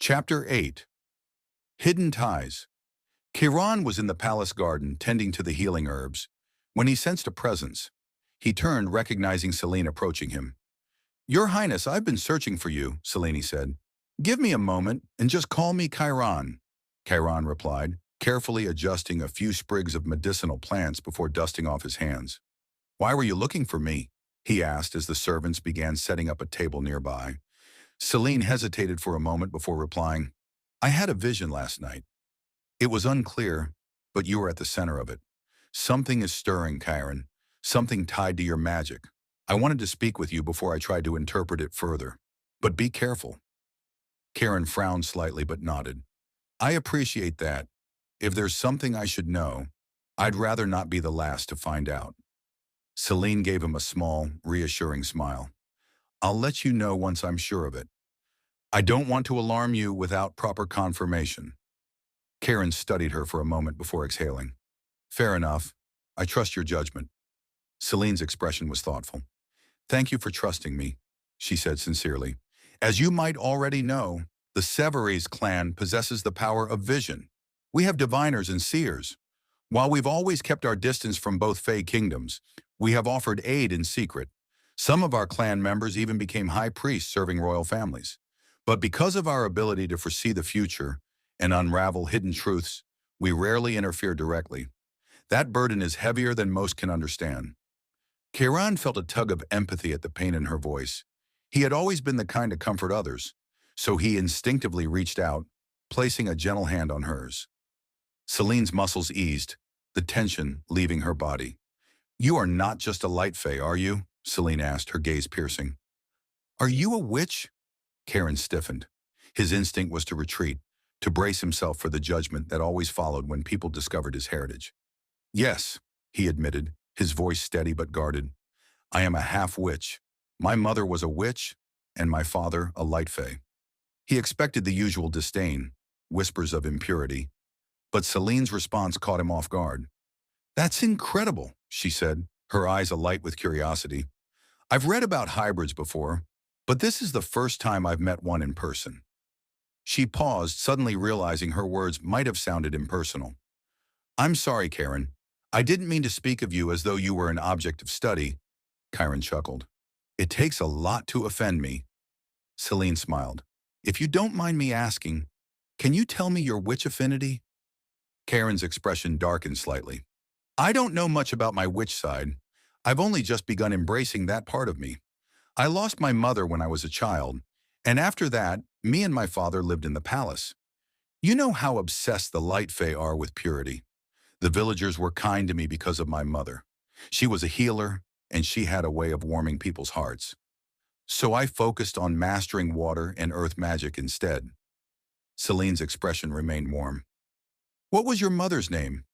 Chapter 8. Hidden Ties. Chiron was in the palace garden tending to the healing herbs. When he sensed a presence, he turned, recognizing Selene approaching him. "Your Highness, I've been searching for you," Selene said. "Give me a moment and just call me Chiron." Chiron replied, carefully adjusting a few sprigs of medicinal plants before dusting off his hands. "Why were you looking for me?" he asked as the servants began setting up a table nearby. Selene hesitated for a moment before replying, "I had a vision last night. It was unclear, but you were at the center of it. Something is stirring, Chiron. Something tied to your magic. I wanted to speak with you before I tried to interpret it further. But be careful." Chiron frowned slightly but nodded. "I appreciate that. If there's something I should know, I'd rather not be the last to find out." Selene gave him a small, reassuring smile. "I'll let you know once I'm sure of it. I don't want to alarm you without proper confirmation." Chiron studied her for a moment before exhaling. "Fair enough. I trust your judgment." Selene's expression was thoughtful. "Thank you for trusting me," she said sincerely. "As you might already know, the Severes clan possesses the power of vision. We have diviners and seers. While we've always kept our distance from both Fey kingdoms, we have offered aid in secret. Some of our clan members even became high priests serving royal families. But because of our ability to foresee the future and unravel hidden truths, we rarely interfere directly. That burden is heavier than most can understand." Chiron felt a tug of empathy at the pain in her voice. He had always been the kind to comfort others, so he instinctively reached out, placing a gentle hand on hers. Selene's muscles eased, the tension leaving her body. "You are not just a light fae, are you?" Selene asked, her gaze piercing. "Are you a witch?" Chiron stiffened. His instinct was to retreat, to brace himself for the judgment that always followed when people discovered his heritage. "Yes," he admitted, his voice steady but guarded. "I am a half-witch. My mother was a witch, and my father a light fae." He expected the usual disdain, whispers of impurity, but Selene's response caught him off guard. "That's incredible," she said, her eyes alight with curiosity. "I've read about hybrids before, but this is the first time I've met one in person." She paused, suddenly realizing her words might have sounded impersonal. "I'm sorry, Chiron. I didn't mean to speak of you as though you were an object of study." Chiron chuckled. "It takes a lot to offend me." Selene smiled. "If you don't mind me asking, can you tell me your witch affinity?" Chiron's expression darkened slightly. "I don't know much about my witch side. I've only just begun embracing that part of me. I lost my mother when I was a child, and after that, me and my father lived in the palace. You know how obsessed the light fae are with purity. The villagers were kind to me because of my mother. She was a healer, and she had a way of warming people's hearts. So I focused on mastering water and earth magic instead." Selene's expression remained warm. "What was your mother's name?"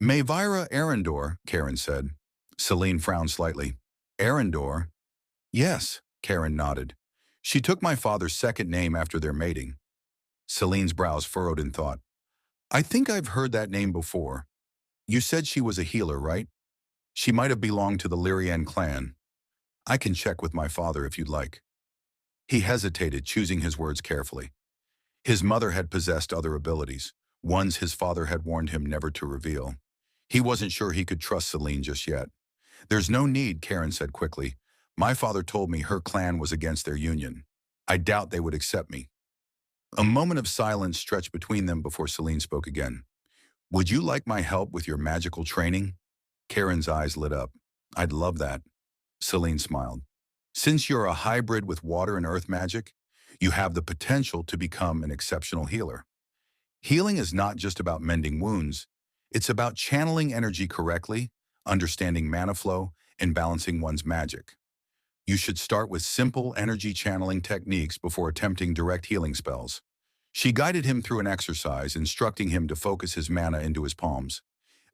"Mayvira Arendor," Chiron said. Selene frowned slightly. "Arendor?" "Yes," Chiron nodded. "She took my father's second name after their mating." Selene's brows furrowed in thought. "I think I've heard that name before. You said she was a healer, right? She might have belonged to the Lyrian clan. I can check with my father if you'd like." He hesitated, choosing his words carefully. His mother had possessed other abilities, ones his father had warned him never to reveal. He wasn't sure he could trust Selene just yet. "There's no need," Chiron said quickly. "My father told me her clan was against their union. I doubt they would accept me." A moment of silence stretched between them before Selene spoke again. "Would you like my help with your magical training?" Chiron's eyes lit up. "I'd love that." Selene smiled. "Since you're a hybrid with water and earth magic, you have the potential to become an exceptional healer. Healing is not just about mending wounds. It's about channeling energy correctly, understanding mana flow, and balancing one's magic. You should start with simple energy channeling techniques before attempting direct healing spells." She guided him through an exercise, instructing him to focus his mana into his palms.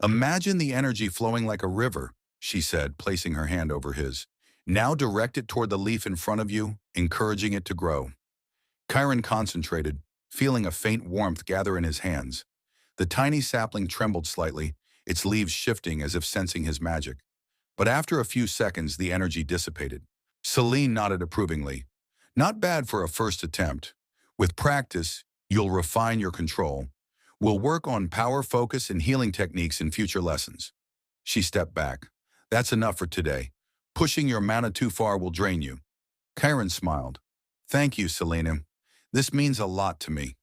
"Imagine the energy flowing like a river," she said, placing her hand over his. "Now direct it toward the leaf in front of you, encouraging it to grow." Chiron concentrated, feeling a faint warmth gather in his hands. The tiny sapling trembled slightly, its leaves shifting as if sensing his magic. But after a few seconds, the energy dissipated. Selene nodded approvingly. "Not bad for a first attempt. With practice, You'll refine your control. We'll work on power focus and healing techniques in future lessons. She stepped back. That's enough for today. Pushing your mana too far will drain you. Karen smiled. Thank you, Selena. This means a lot to me.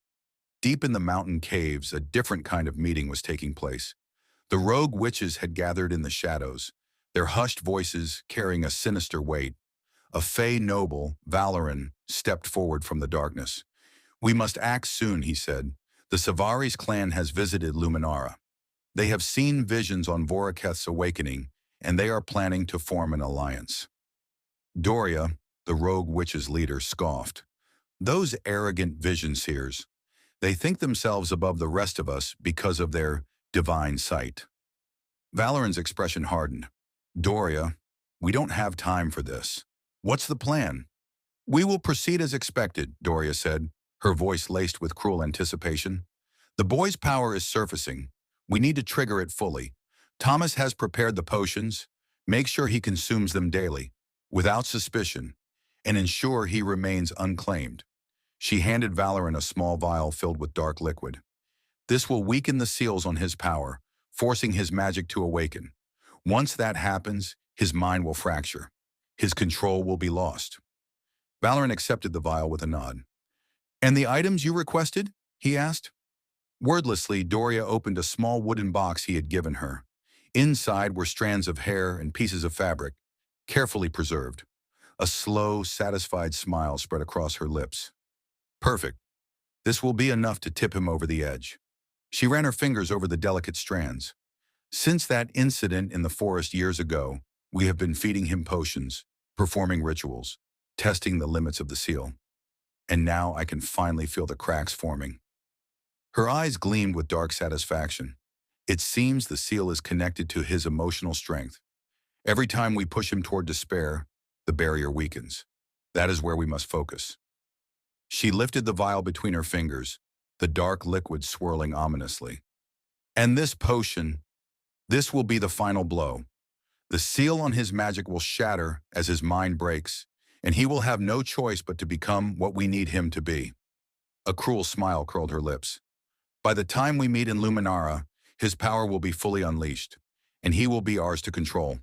Deep in the mountain caves, a different kind of meeting was taking place. The rogue witches had gathered in the shadows, their hushed voices carrying a sinister weight. A fey noble, Valoran, stepped forward from the darkness. We must act soon, he said. The Savaris clan has visited Luminara. They have seen visions on Voraketh's awakening, and they are planning to form an alliance. Doria, the rogue witch's leader, scoffed. Those arrogant vision seers. They think themselves above the rest of us because of their divine sight. Valoran's expression hardened. Doria, we don't have time for this. What's the plan? We will proceed as expected, Doria said, her voice laced with cruel anticipation. The boy's power is surfacing. We need to trigger it fully. Thomas has prepared the potions. Make sure he consumes them daily, without suspicion, and ensure he remains unclaimed. She handed Valoran a small vial filled with dark liquid. This will weaken the seals on his power, forcing his magic to awaken. Once that happens, his mind will fracture. His control will be lost. Valoran accepted the vial with a nod. And the items you requested? He asked. Wordlessly, Doria opened a small wooden box he had given her. Inside were strands of hair and pieces of fabric, carefully preserved. A slow, satisfied smile spread across her lips. Perfect. This will be enough to tip him over the edge. She ran her fingers over the delicate strands. Since that incident in the forest years ago, we have been feeding him potions, performing rituals, testing the limits of the seal. And now I can finally feel the cracks forming. Her eyes gleamed with dark satisfaction. It seems the seal is connected to his emotional strength. Every time we push him toward despair, the barrier weakens. That is where we must focus. She lifted the vial between her fingers, the dark liquid swirling ominously. And this potion, this will be the final blow. The seal on his magic will shatter as his mind breaks, and he will have no choice but to become what we need him to be. A cruel smile curled her lips. By the time we meet in Luminara, his power will be fully unleashed, and he will be ours to control.